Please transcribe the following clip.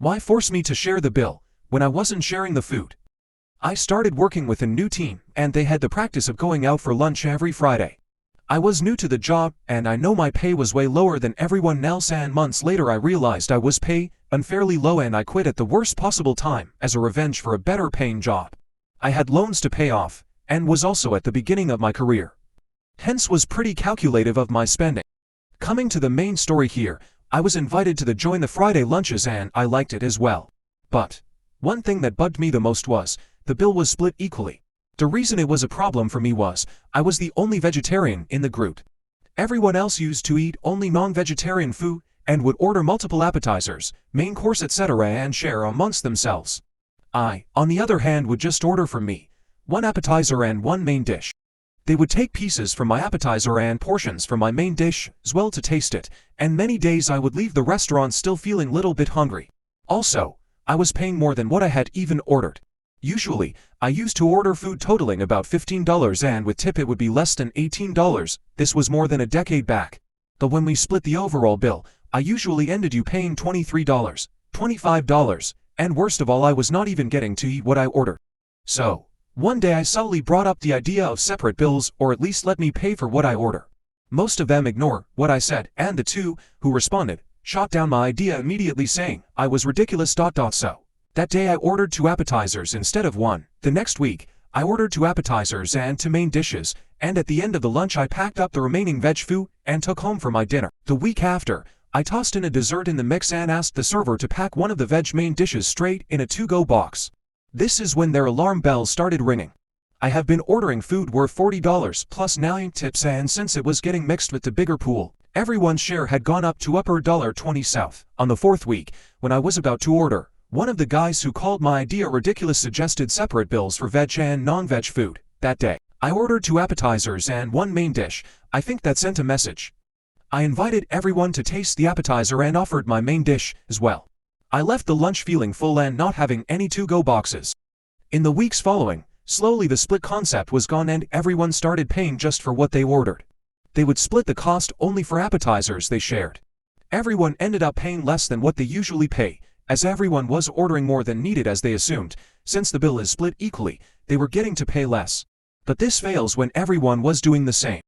Why force me to share the bill when I wasn't sharing the food? I started working with a new team, and they had the practice of going out for lunch every Friday. I was new to the job, and I know my pay was way lower than everyone else, and months later I realized I was paid unfairly low, and I quit at the worst possible time as a revenge for a better paying job. I had loans to pay off, and was also at the beginning of my career. Hence was pretty calculative of my spending. Coming to the main story here, I was invited to the Join the Friday lunches and I liked it as well. But one thing that bugged me the most was, the bill was split equally. The reason it was a problem for me was, I was the only vegetarian in the group. Everyone else used to eat only non-vegetarian food, and would order multiple appetizers, main course etc. and share amongst themselves. I, on the other hand, would just order for me, one appetizer and one main dish. They would take pieces from my appetizer and portions from my main dish as well to taste it, and many days I would leave the restaurant still feeling little bit hungry. Also, I was paying more than what I had even ordered. Usually, I used to order food totaling about $15 and with tip it would be less than $18. This was more than a decade back. But when we split the overall bill, I usually ended up paying $23, $25, and worst of all, I was not even getting to eat what I ordered. So, one day I subtly brought up the idea of separate bills, or at least let me pay for what I order. Most of them ignore what I said, and the two who responded shot down my idea immediately, saying I was ridiculous. So that day I ordered 2 appetizers instead of 1. The next week, I ordered 2 appetizers and 2 main dishes, and at the end of the lunch I packed up the remaining veg food and took home for my dinner. The week after, I tossed in a dessert in the mix and asked the server to pack one of the veg main dishes straight in a to-go box. This is when their alarm bells started ringing. I have been ordering food worth $40 plus 9 tips, and since it was getting mixed with the bigger pool, everyone's share had gone up to upper $20 south. On the 4th week, when I was about to order, one of the guys who called my idea ridiculous suggested separate bills for veg and non-veg food. That day, I ordered 2 appetizers and 1 main dish. I think that sent a message. I invited everyone to taste the appetizer and offered my main dish as well. I left the lunch feeling full and not having any to-go boxes. In the weeks following, slowly the split concept was gone and everyone started paying just for what they ordered. They would split the cost only for appetizers they shared. Everyone ended up paying less than what they usually pay, as everyone was ordering more than needed, as they assumed, since the bill is split equally, they were getting to pay less. But this fails when everyone was doing the same.